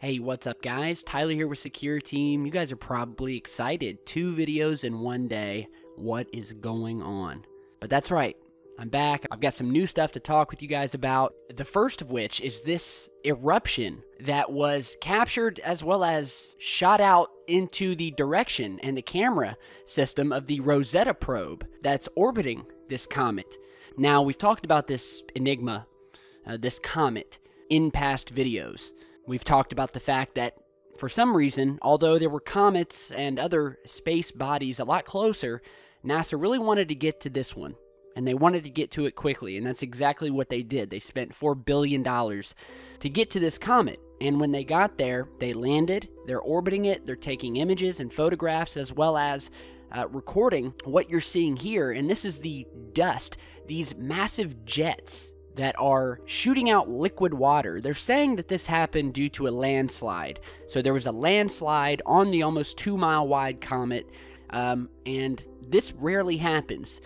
Hey, what's up guys? Tyler here with Secureteam. You guys are probably excited. 2 videos in one day. What is going on? But that's right. I'm back. I've got some new stuff to talk with you guys about. The first of which is this eruption that was captured as well as shot out into the direction and the camera system of the Rosetta probe that's orbiting this comet. Now, we've talked about this enigma, this comet, in past videos. We've talked about the fact that, for some reason, although there were comets and other space bodies a lot closer, NASA really wanted to get to this one, and they wanted to get to it quickly, and that's exactly what they did. They spent $4 billion to get to this comet, and when they got there, they landed, they're orbiting it, they're taking images and photographs, as well as recording what you're seeing here, and this is the dust, these massive jets that are shooting out liquid water. They're saying that this happened due to a landslide. So there was a landslide on the almost 2-mile wide comet, and this rarely happens.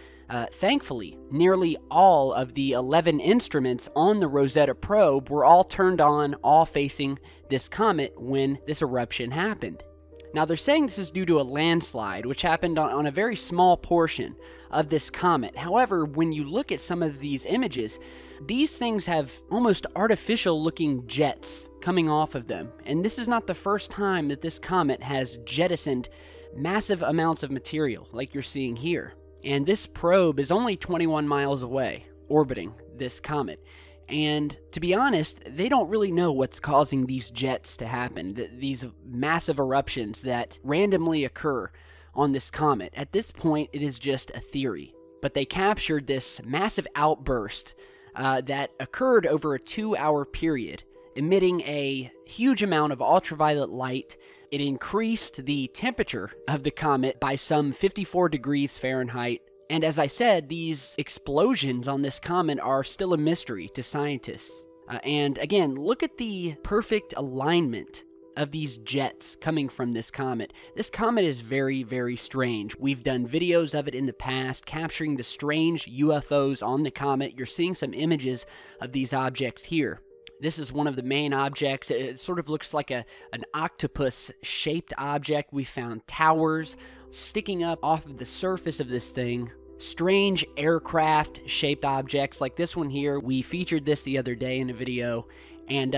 Thankfully, nearly all of the 11 instruments on the Rosetta probe were all turned on, all facing this comet when this eruption happened. Now, they're saying this is due to a landslide, which happened on a very small portion of this comet. However, when you look at some of these images, these things have almost artificial-looking jets coming off of them. And this is not the first time that this comet has jettisoned massive amounts of material, like you're seeing here. And this probe is only 21 miles away, orbiting this comet. And to be honest, they don't really know what's causing these jets to happen, these massive eruptions that randomly occur on this comet. At this point, it is just a theory. But they captured this massive outburst that occurred over a 2-hour period, emitting a huge amount of ultraviolet light. It increased the temperature of the comet by some 54 degrees Fahrenheit. And as I said, these explosions on this comet are still a mystery to scientists. And again, look at the perfect alignment of these jets coming from this comet. This comet is very, very strange. We've done videos of it in the past, capturing the strange UFOs on the comet. You're seeing some images of these objects here. This is one of the main objects. It sort of looks like an octopus-shaped object. We found towers sticking up off of the surface of this thing. Strange aircraft-shaped objects like this one here. We featured this the other day in a video, and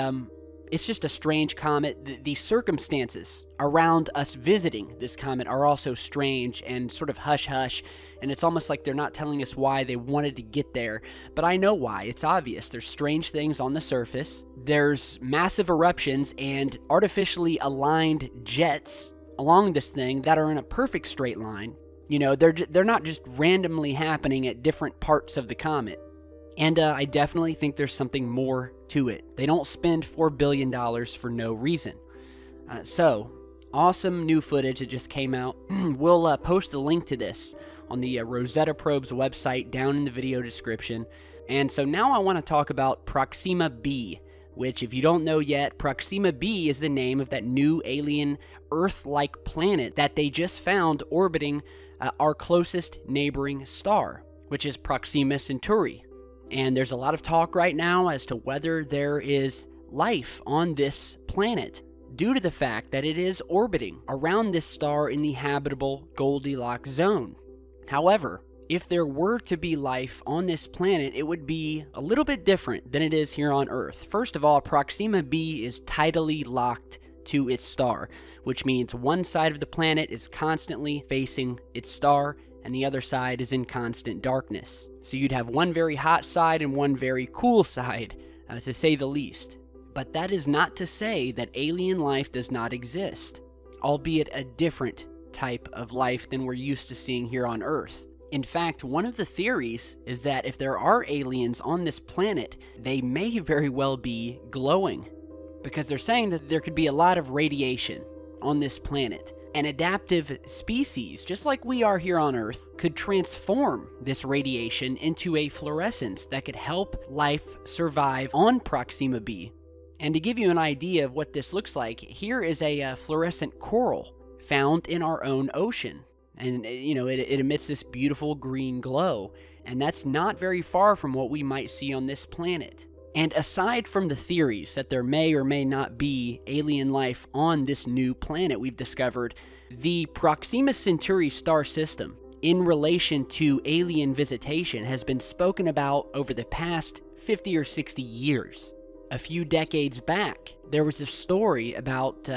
it's just a strange comet. The circumstances around us visiting this comet are also strange and sort of hush-hush, and it's almost like they're not telling us why they wanted to get there. But I know why. It's obvious. There's strange things on the surface. There's massive eruptions and artificially aligned jets along this thing that are in a perfect straight line. You know, they're not just randomly happening at different parts of the comet. And I definitely think there's something more to it. They don't spend $4 billion for no reason. So, awesome new footage that just came out. We'll post the link to this on the Rosetta probe's website down in the video description. And so now I want to talk about Proxima b, which, if you don't know yet, Proxima b is the name of that new alien Earth-like planet that they just found orbiting our closest neighboring star, which is Proxima Centauri. And there's a lot of talk right now as to whether there is life on this planet due to the fact that it is orbiting around this star in the habitable Goldilocks zone. However, if there were to be life on this planet, it would be a little bit different than it is here on Earth. First of all, Proxima b is tidally locked to its star, which means one side of the planet is constantly facing its star and the other side is in constant darkness. So you'd have one very hot side and one very cool side, to say the least. But that is not to say that alien life does not exist, albeit a different type of life than we're used to seeing here on Earth. In fact, one of the theories is that if there are aliens on this planet, they may very well be glowing, because they're saying that there could be a lot of radiation on this planet. An adaptive species, just like we are here on Earth, could transform this radiation into a fluorescence that could help life survive on Proxima b. And to give you an idea of what this looks like, here is a fluorescent coral found in our own ocean. And, you know, it emits this beautiful green glow. And that's not very far from what we might see on this planet. And aside from the theories that there may or may not be alien life on this new planet we've discovered, the Proxima Centauri star system in relation to alien visitation has been spoken about over the past 50 or 60 years. A few decades back, there was a story about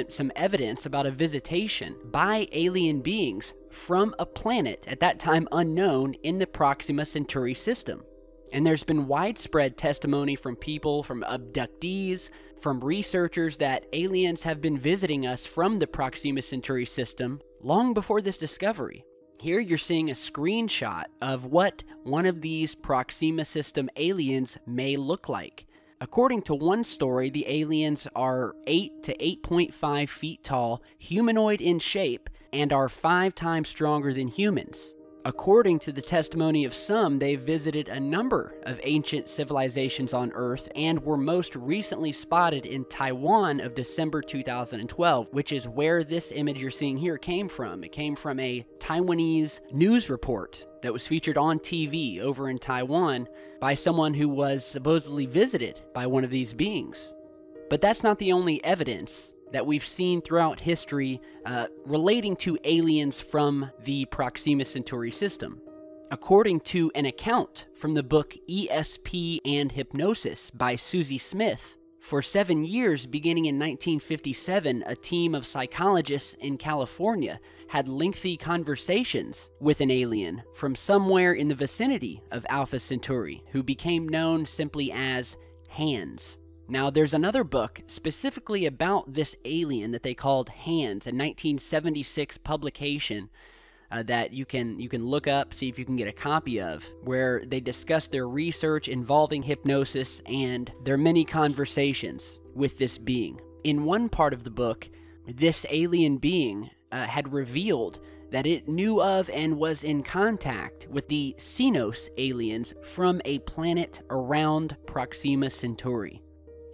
some evidence about a visitation by alien beings from a planet at that time unknown in the Proxima Centauri system. And there's been widespread testimony from people, from abductees, from researchers that aliens have been visiting us from the Proxima Centauri system long before this discovery. Here you're seeing a screenshot of what one of these Proxima system aliens may look like. According to one story, the aliens are 8 to 8.5 feet tall, humanoid in shape, and are 5 times stronger than humans. According to the testimony of some, they've visited a number of ancient civilizations on Earth and were most recently spotted in Taiwan of December 2012, which is where this image you're seeing here came from. It came from a Taiwanese news report that was featured on TV over in Taiwan by someone who was supposedly visited by one of these beings. But that's not the only evidence that we've seen throughout history relating to aliens from the Proxima Centauri system. According to an account from the book ESP and Hypnosis by Susie Smith, for 7 years, beginning in 1957, a team of psychologists in California had lengthy conversations with an alien from somewhere in the vicinity of Alpha Centauri, who became known simply as Hands. Now, there's another book specifically about this alien that they called Hands, a 1976 publication that you can look up, see if you can get a copy of, where they discuss their research involving hypnosis and their many conversations with this being. In one part of the book, this alien being had revealed that it knew of and was in contact with the Xenos aliens from a planet around Proxima Centauri.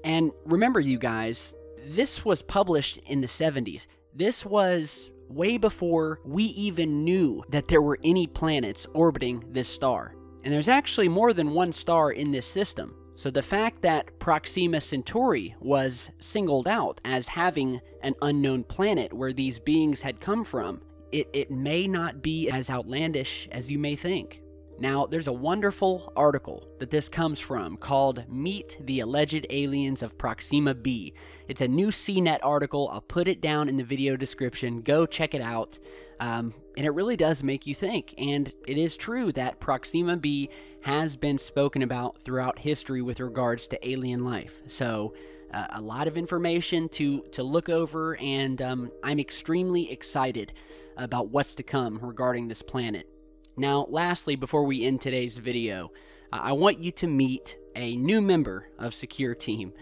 And remember, you guys, this was published in the 70s. This was way before we even knew that there were any planets orbiting this star. And there's actually more than one star in this system. So the fact that Proxima Centauri was singled out as having an unknown planet where these beings had come from, it may not be as outlandish as you may think. Now, there's a wonderful article that this comes from called Meet the Alleged Aliens of Proxima b. It's a new CNET article. I'll put it down in the video description. Go check it out. And it really does make you think. And it is true that Proxima b has been spoken about throughout history with regards to alien life. So, a lot of information to look over, and I'm extremely excited about what's to come regarding this planet. Now, lastly, before we end today's video, I want you to meet a new member of Secureteam.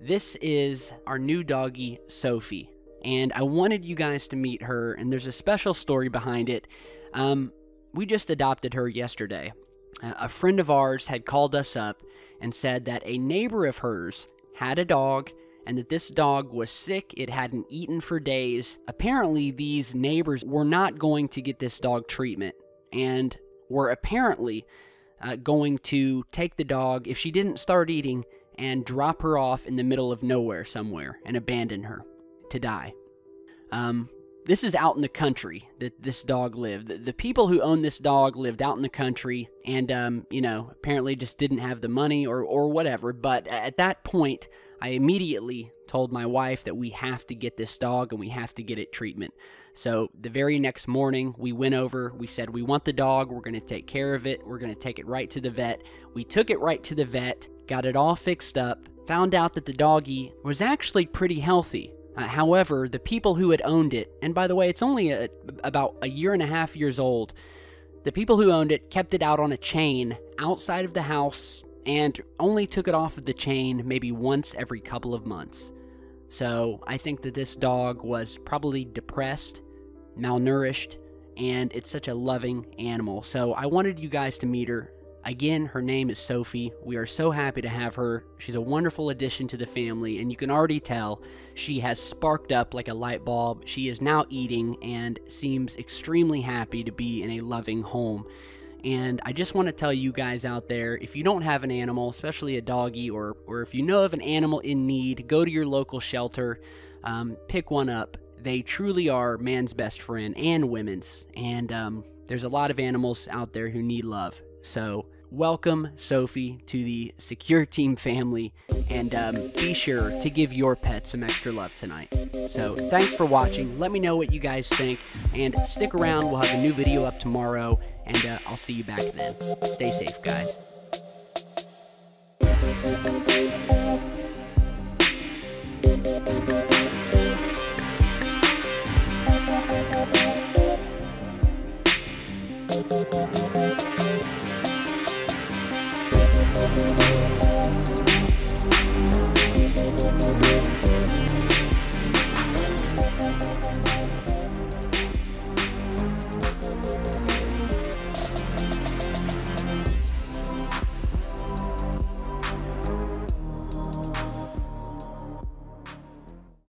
This is our new doggie, Sophie, and I wanted you guys to meet her, and there's a special story behind it. We just adopted her yesterday. A friend of ours had called us up and said that a neighbor of hers had a dog, and that this dog was sick. It hadn't eaten for days. Apparently, these neighbors were not going to get this dog treatment, and were apparently going to take the dog, if she didn't start eating, and drop her off in the middle of nowhere somewhere and abandon her to die. This is out in the country that this dog lived. The people who owned this dog lived out in the country and, apparently just didn't have the money or whatever. But at that point, I immediately told my wife that we have to get this dog and we have to get it treatment. So the very next morning, we went over, we said, we want the dog, we're going to take care of it, we're going to take it right to the vet. We took it right to the vet, got it all fixed up, found out that the doggie was actually pretty healthy. However, the people who had owned it, and by the way, it's only about 1.5 years old, the people who owned it kept it out on a chain outside of the house and only took it off of the chain maybe once every couple of months. So I think that this dog was probably depressed, malnourished, and it's such a loving animal. So I wanted you guys to meet her. Again, her name is Sophie. We are so happy to have her. She's a wonderful addition to the family, and you can already tell she has sparked up like a light bulb. She is now eating and seems extremely happy to be in a loving home. And I just want to tell you guys out there, if you don't have an animal, especially a doggy, or if you know of an animal in need, go to your local shelter, pick one up. They truly are man's best friend and women's. And there's a lot of animals out there who need love. So welcome, Sophie, to the Secureteam family, and be sure to give your pet some extra love tonight. So thanks for watching. Let me know what you guys think, and stick around. We'll have a new video up tomorrow, and I'll see you back then. Stay safe, guys.